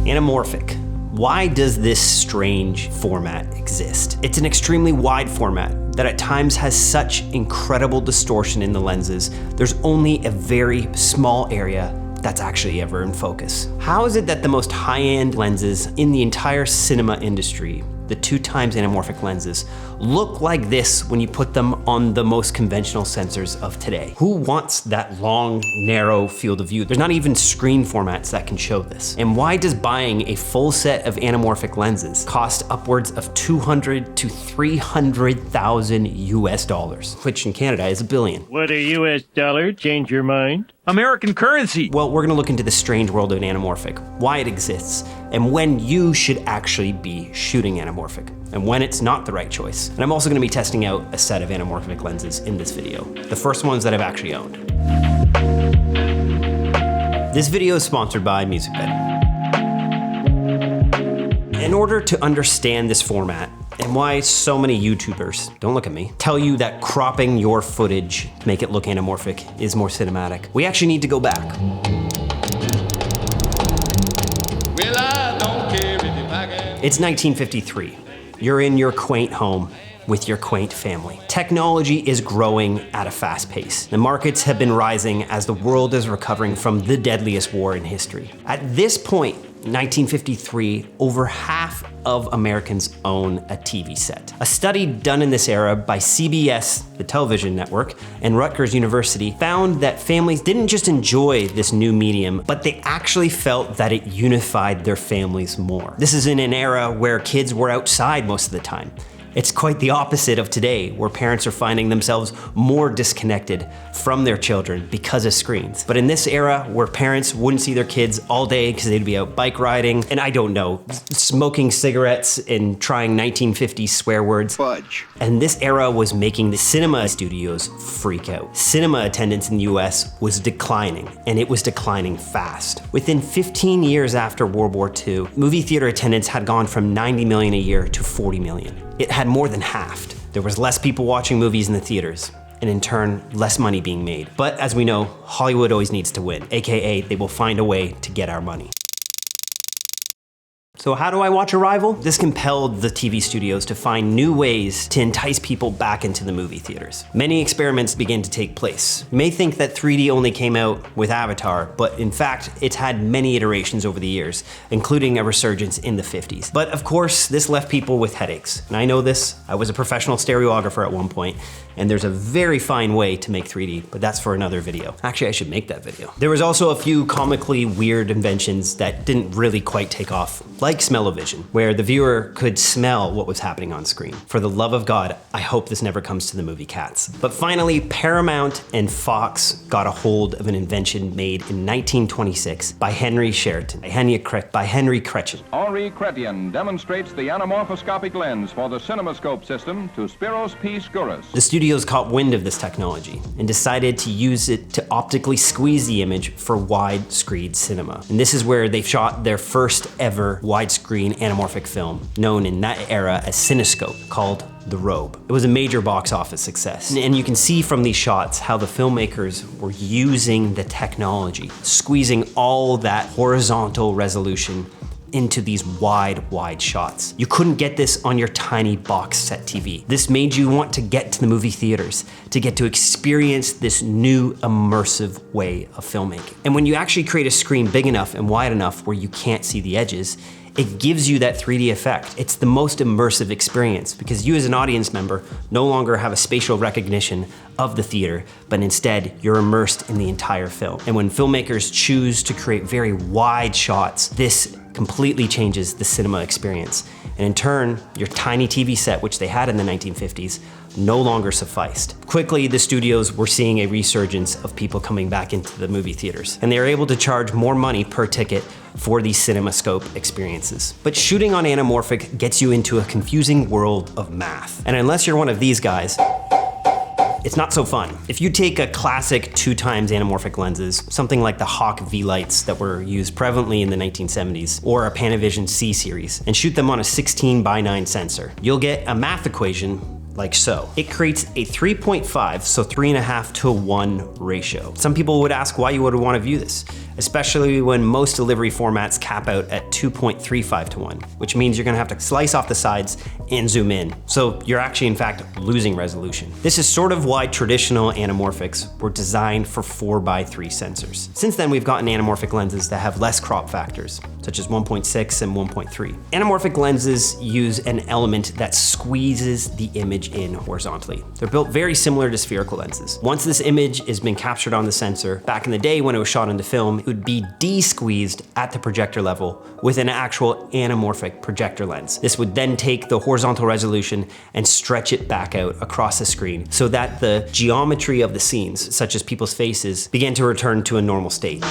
Anamorphic. Why does this strange format exist? It's an extremely wide format that at times has such incredible distortion in the lenses, there's only a very small area that's actually ever in focus. How is it that the most high-end lenses in the entire cinema industry, the 2x anamorphic lenses, look like this when you put them on the most conventional sensors of today? Who wants that long, narrow field of view? There's not even screen formats that can show this. And why does buying a full set of anamorphic lenses cost upwards of $200,000 to $300,000 US dollars, which in Canada is $1 billion? Would a US dollar change your mind? American currency! Well, we're gonna look into the strange world of anamorphic, why it exists, and when you should actually be shooting anamorphic, and when it's not the right choice. And I'm also gonna be testing out a set of anamorphic lenses in this video, the first ones that I've actually owned. This video is sponsored by MusicBed. In order to understand this format, and why so many YouTubers, don't look at me, tell you that cropping your footage to make it look anamorphic is more cinematic, we actually need to go back. Well, I don't care if you pack it. It's 1953. You're in your quaint home with your quaint family. Technology is growing at a fast pace. The markets have been rising as the world is recovering from the deadliest war in history. At this point, 1953, over half of Americans own a TV set. A study done in this era by CBS, the television network, and Rutgers University found that families didn't just enjoy this new medium, but they actually felt that it unified their families more. This is in an era where kids were outside most of the time. It's quite the opposite of today, where parents are finding themselves more disconnected from their children because of screens. But in this era, where parents wouldn't see their kids all day because they'd be out bike riding, and I don't know, smoking cigarettes and trying 1950s swear words. Fudge. And this era was making the cinema studios freak out. Cinema attendance in the US was declining, and it was declining fast. Within 15 years after World War II, movie theater attendance had gone from 90 million a year to 40 million. It had more than halved. There was less people watching movies in the theaters, and in turn, less money being made. But as we know, Hollywood always needs to win, AKA they will find a way to get our money. So how do I watch Arrival? This compelled the TV studios to find new ways to entice people back into the movie theaters. Many experiments began to take place. You may think that 3D only came out with Avatar, but in fact, it's had many iterations over the years, including a resurgence in the 50s. But of course, this left people with headaches. And I know this, I was a professional stereographer at one point, and there's a very fine way to make 3D, but that's for another video. Actually, I should make that video. There was also a few comically weird inventions that didn't really quite take off, like smell-o-vision, where the viewer could smell what was happening on screen. For the love of God, I hope this never comes to the movie Cats. But finally, Paramount and Fox got a hold of an invention made in 1926 by Henry Kretchen. Henri Chrétien demonstrates the anamorphoscopic lens for the CinemaScope system to Spiros P. Skouras. The studios caught wind of this technology and decided to use it to optically squeeze the image for widescreen cinema. And this is where they shot their first ever widescreen anamorphic film, known in that era as Cinescope, called The Robe. It was a major box office success. And you can see from these shots how the filmmakers were using the technology, squeezing all that horizontal resolution into these wide shots. You couldn't get this on your tiny box set TV. This made you want to get to the movie theaters, to get to experience this new immersive way of filmmaking. And when you actually create a screen big enough and wide enough where you can't see the edges, it gives you that 3D effect. It's the most immersive experience because you as an audience member no longer have a spatial recognition of the theater, but instead you're immersed in the entire film. And when filmmakers choose to create very wide shots, this completely changes the cinema experience. And in turn, your tiny TV set, which they had in the 1950s, no longer sufficed. Quickly, the studios were seeing a resurgence of people coming back into the movie theaters, and they were able to charge more money per ticket for these CinemaScope experiences. But shooting on anamorphic gets you into a confusing world of math. And unless you're one of these guys, it's not so fun. If you take a classic 2x anamorphic lenses, something like the Hawk V-Lights that were used prevalently in the 1970s, or a Panavision C series, and shoot them on a 16:9 sensor, you'll get a math equation like so. It creates a 3.5, so 3.5 to 1 ratio. Some people would ask why you would want to view this, especially when most delivery formats cap out at 2.35 to 1, which means you're gonna have to slice off the sides and zoom in. So you're actually, in fact, losing resolution. This is sort of why traditional anamorphics were designed for 4:3 sensors. Since then, we've gotten anamorphic lenses that have less crop factors, such as 1.6 and 1.3. Anamorphic lenses use an element that squeezes the image in horizontally. They're built very similar to spherical lenses. Once this image has been captured on the sensor, back in the day when it was shot into film, it would be de-squeezed at the projector level with an actual anamorphic projector lens. This would then take the horizontal resolution and stretch it back out across the screen so that the geometry of the scenes, such as people's faces, began to return to a normal state.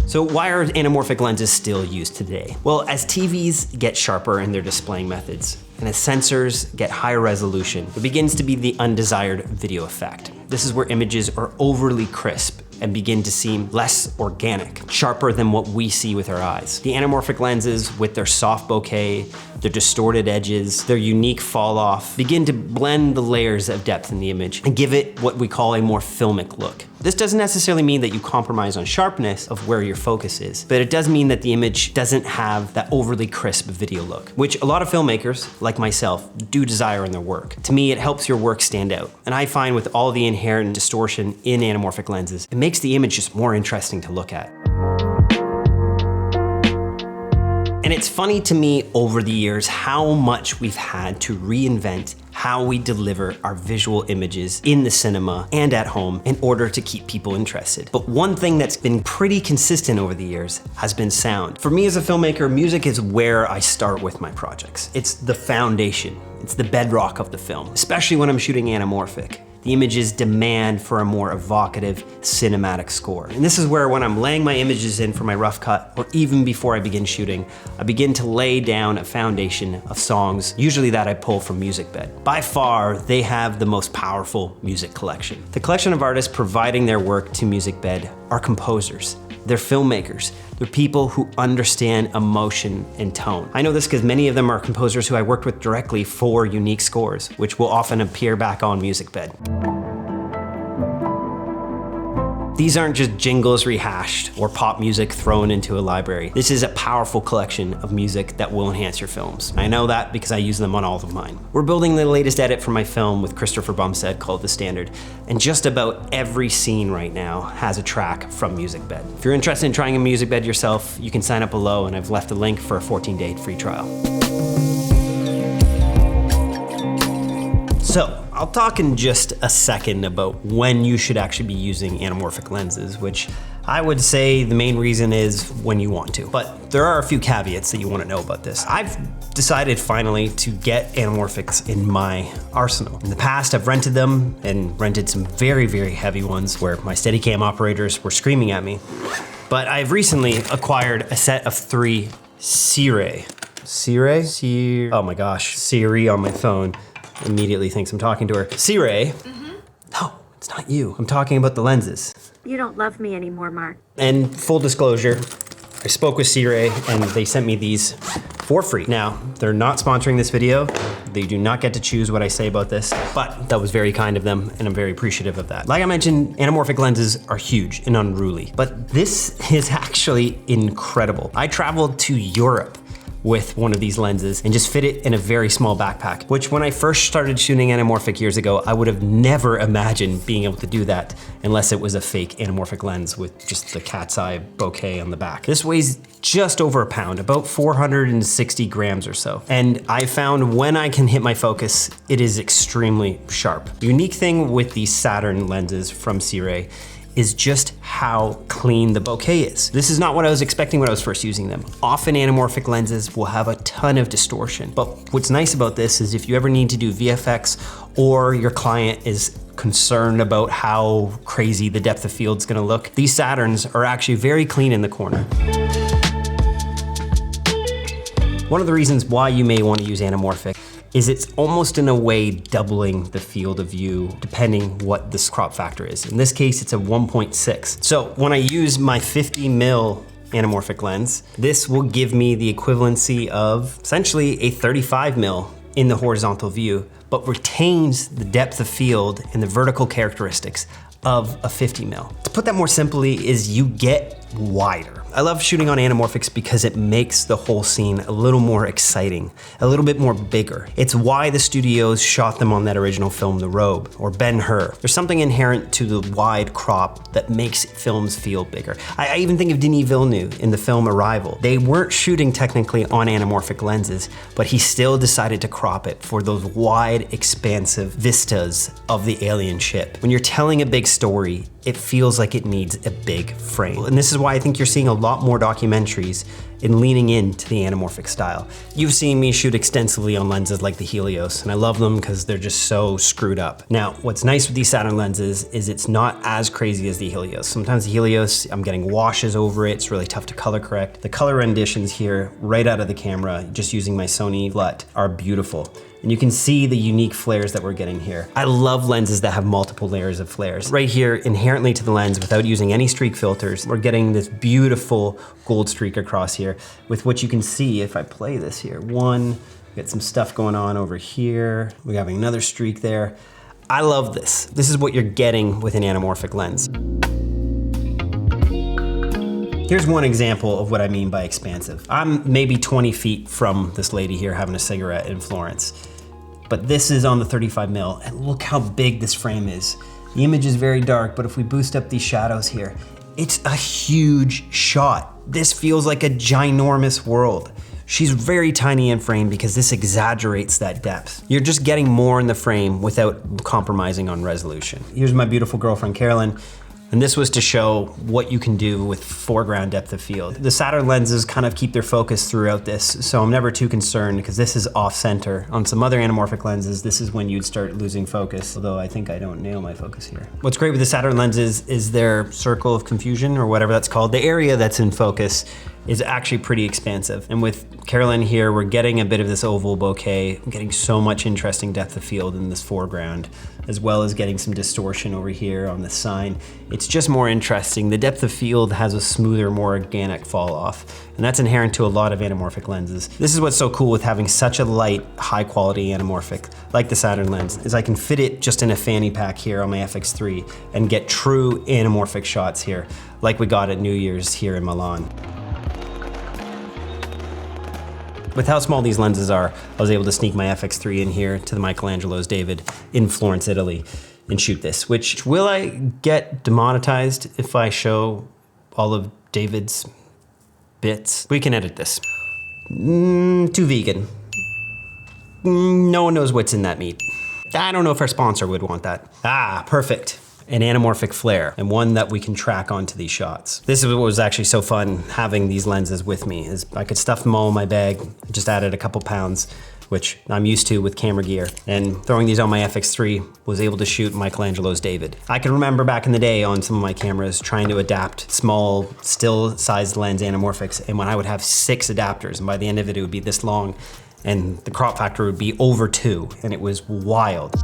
So why are anamorphic lenses still used today? Well, as TVs get sharper in their displaying methods, and as sensors get higher resolution, there begins to be the undesired video effect. This is where images are overly crisp and begin to seem less organic, sharper than what we see with our eyes. The anamorphic lenses, with their soft bokeh, their distorted edges, their unique fall off, begin to blend the layers of depth in the image and give it what we call a more filmic look. This doesn't necessarily mean that you compromise on sharpness of where your focus is, but it does mean that the image doesn't have that overly crisp video look, which a lot of filmmakers, like myself, do desire in their work. To me, it helps your work stand out. And I find with all the inherent distortion in anamorphic lenses, it makes the image just more interesting to look at. And it's funny to me over the years how much we've had to reinvent how we deliver our visual images in the cinema and at home in order to keep people interested. But one thing that's been pretty consistent over the years has been sound. For me as a filmmaker, music is where I start with my projects. It's the foundation. It's the bedrock of the film, especially when I'm shooting anamorphic. The images demand for a more evocative cinematic score. And this is where, when I'm laying my images in for my rough cut, or even before I begin shooting, I begin to lay down a foundation of songs, usually that I pull from MusicBed. By far, they have the most powerful music collection. The collection of artists providing their work to MusicBed are composers. They're filmmakers. They're people who understand emotion and tone. I know this because many of them are composers who I worked with directly for unique scores, which will often appear back on MusicBed. These aren't just jingles rehashed or pop music thrown into a library. This is a powerful collection of music that will enhance your films. I know that because I use them on all of mine. We're building the latest edit for my film with Christopher Bumstead called The Standard, and just about every scene right now has a track from MusicBed. If you're interested in trying a MusicBed yourself, you can sign up below, and I've left a link for a 14-day free trial. So, I'll talk in just a second about when you should actually be using anamorphic lenses, which I would say the main reason is when you want to. But there are a few caveats that you want to know about this. I've decided finally to get anamorphics in my arsenal. In the past, I've rented them and rented some very, very heavy ones where my Steadicam operators were screaming at me. But I've recently acquired a set of 3 Sirui. Sirui? Oh my gosh, Siri on my phone immediately thinks I'm talking to her. Sirui. No, it's not you. I'm talking about the lenses. You don't love me anymore, Mark. And full disclosure, I spoke with Sirui and they sent me these for free. Now, they're not sponsoring this video. They do not get to choose what I say about this, but that was very kind of them and I'm very appreciative of that. Like I mentioned, anamorphic lenses are huge and unruly, but this is actually incredible. I traveled to Europe with one of these lenses and just fit it in a very small backpack, which when I first started shooting anamorphic years ago, I would have never imagined being able to do that unless it was a fake anamorphic lens with just the cat's eye bokeh on the back. This weighs just over a pound, about 460 grams or so. And I found when I can hit my focus, it is extremely sharp. The unique thing with these Saturn lenses from Sirui is just how clean the bokeh is. This is not what I was expecting when I was first using them. Often anamorphic lenses will have a ton of distortion, but what's nice about this is if you ever need to do VFX or your client is concerned about how crazy the depth of field's gonna look, these Saturns are actually very clean in the corner. One of the reasons why you may want to use anamorphic is it's almost in a way doubling the field of view depending what this crop factor is. In this case, it's a 1.6. So when I use my 50 mil anamorphic lens. This will give me the equivalency of essentially a 35 mil in the horizontal view, but retains the depth of field and the vertical characteristics of a 50 mil. To put that more simply is you get wider. I love shooting on anamorphics because it makes the whole scene a little more exciting, a little bit more bigger. It's why the studios shot them on that original film, The Robe, or Ben-Hur. There's something inherent to the wide crop that makes films feel bigger. I even think of Denis Villeneuve in the film Arrival. They weren't shooting technically on anamorphic lenses, but he still decided to crop it for those wide, expansive vistas of the alien ship. When you're telling a big story, it feels like it needs a big frame. And this is why I think you're seeing a lot more documentaries in leaning into the anamorphic style. You've seen me shoot extensively on lenses like the Helios, and I love them because they're just so screwed up. Now, what's nice with these Saturn lenses is it's not as crazy as the Helios. Sometimes the Helios, I'm getting washes over it, it's really tough to color correct. The color renditions here, right out of the camera, just using my Sony LUT, are beautiful. And you can see the unique flares that we're getting here. I love lenses that have multiple layers of flares. Right here, inherently to the lens, without using any streak filters, we're getting this beautiful gold streak across here, with which you can see if I play this here. One, get some stuff going on over here. We're having another streak there. I love this. This is what you're getting with an anamorphic lens. Here's one example of what I mean by expansive. I'm maybe 20 feet from this lady here having a cigarette in Florence, but this is on the 35 mil, and look how big this frame is. The image is very dark, but if we boost up these shadows here, it's a huge shot. This feels like a ginormous world. She's very tiny in frame because this exaggerates that depth. You're just getting more in the frame without compromising on resolution. Here's my beautiful girlfriend, Carolyn. And this was to show what you can do with foreground depth of field. The Saturn lenses kind of keep their focus throughout this, so I'm never too concerned because this is off center. On some other anamorphic lenses, this is when you'd start losing focus, although I think I don't nail my focus here. What's great with the Saturn lenses is their circle of confusion, or whatever that's called. The area that's in focus is actually pretty expansive. And with Carolyn here, we're getting a bit of this oval bokeh. I'm getting so much interesting depth of field in this foreground, as well as getting some distortion over here on the sign. It's just more interesting. The depth of field has a smoother, more organic fall off. And that's inherent to a lot of anamorphic lenses. This is what's so cool with having such a light, high quality anamorphic, like the Saturn lens, is I can fit it just in a fanny pack here on my FX3 and get true anamorphic shots here, like we got at New Year's here in Milan. With how small these lenses are, I was able to sneak my FX3 in here to the Michelangelo's David in Florence, Italy, and shoot this, which will I get demonetized if I show all of David's bits? We can edit this. Too vegan. No one knows what's in that meat. I don't know if our sponsor would want that. Ah, perfect. An anamorphic flare, and one that we can track onto these shots. This is what was actually so fun having these lenses with me, is I could stuff them all in my bag, just added a couple pounds, which I'm used to with camera gear, and throwing these on my FX3 was able to shoot Michelangelo's David. I can remember back in the day on some of my cameras trying to adapt small, still-sized lens anamorphics, and when I would have 6 adapters, and by the end of it, it would be this long, and the crop factor would be over 2, and it was wild.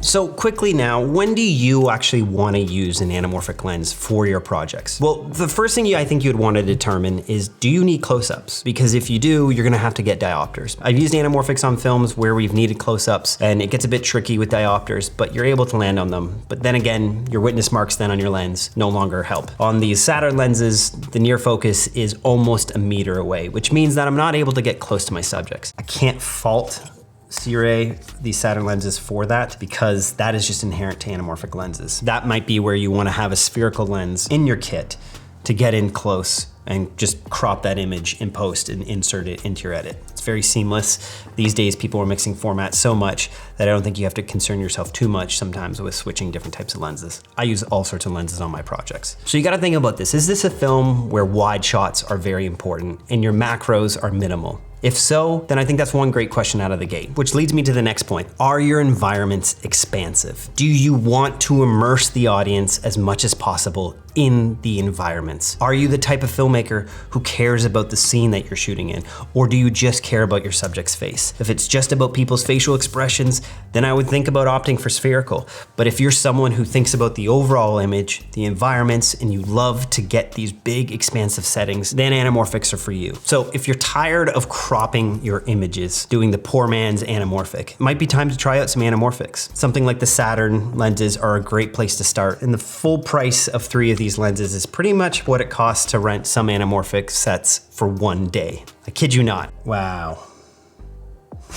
So quickly now, when do you actually want to use an anamorphic lens for your projects? Well, the first thing I think you'd want to determine is, do you need close-ups? Because if you do, you're gonna have to get diopters. I've used anamorphics on films where we've needed close-ups, and it gets a bit tricky with diopters, but you're able to land on them. But then again, your witness marks then on your lens no longer help. On these Saturn lenses, the near focus is almost a meter away, which means that I'm not able to get close to my subjects. I can't fault Sirui, these Saturn lenses, for that, because that is just inherent to anamorphic lenses. That might be where you want to have a spherical lens in your kit to get in close and just crop that image in post and insert it into your edit. It's very seamless. These days people are mixing formats so much that I don't think you have to concern yourself too much sometimes with switching different types of lenses. I use all sorts of lenses on my projects. So you gotta think about this. Is this a film where wide shots are very important and your macros are minimal? If so, then I think that's one great question out of the gate, which leads me to the next point. Are your environments expansive? Do you want to immerse the audience as much as possible in the environments. Are you the type of filmmaker who cares about the scene that you're shooting in? Or do you just care about your subject's face? If it's just about people's facial expressions, then I would think about opting for spherical. But if you're someone who thinks about the overall image, the environments, and you love to get these big expansive settings, then anamorphics are for you. So if you're tired of cropping your images, doing the poor man's anamorphic, it might be time to try out some anamorphics. Something like the Saturn lenses are a great place to start, and the full price of 3 of these lenses is pretty much what it costs to rent some anamorphic sets for 1 day. I kid you not. Wow.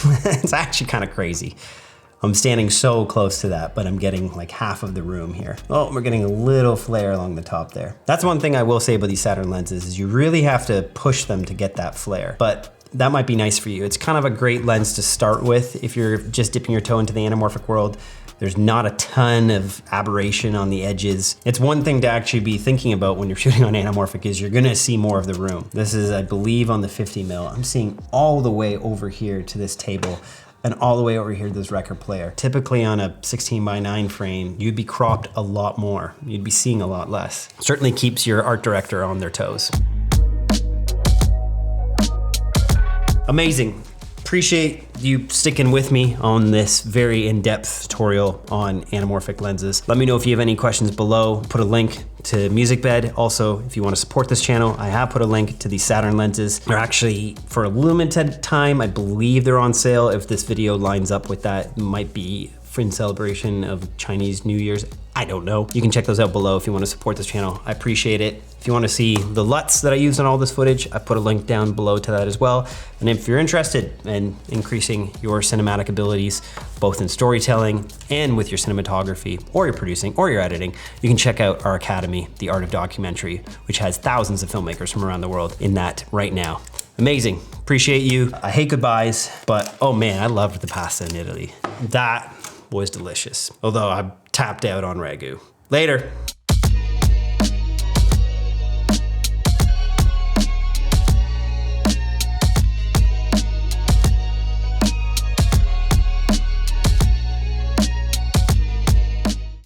It's actually kind of crazy. I'm standing so close to that, but I'm getting like half of the room here. Oh, we're getting a little flare along the top there. That's one thing I will say about these Saturn lenses is you really have to push them to get that flare, but that might be nice for you. It's kind of a great lens to start with if you're just dipping your toe into the anamorphic world. There's not a ton of aberration on the edges. It's one thing to actually be thinking about when you're shooting on anamorphic is you're gonna see more of the room. This is, I believe, on the 50 mil. I'm seeing all the way over here to this table and all the way over here to this record player. Typically on a 16:9 frame, you'd be cropped a lot more. You'd be seeing a lot less. Certainly keeps your art director on their toes. Amazing. Appreciate you sticking with me on this very in-depth tutorial on anamorphic lenses. Let me know if you have any questions below. Put a link to MusicBed. Also, if you want to support this channel, I have put a link to these Saturn lenses. They're actually, for a limited time, I believe they're on sale. If this video lines up with that, it might be in celebration of Chinese New Year's. I don't know. You can check those out below if you want to support this channel. I appreciate it. If you want to see the LUTs that I used on all this footage, I put a link down below to that as well. And if you're interested in increasing your cinematic abilities, both in storytelling and with your cinematography, or your producing, or your editing, you can check out our academy, The Art of Documentary, which has thousands of filmmakers from around the world in that right now. Amazing. Appreciate you. I hate goodbyes, but oh man, I loved the pasta in Italy. That was delicious. Although I'm tapped out on ragu. Later.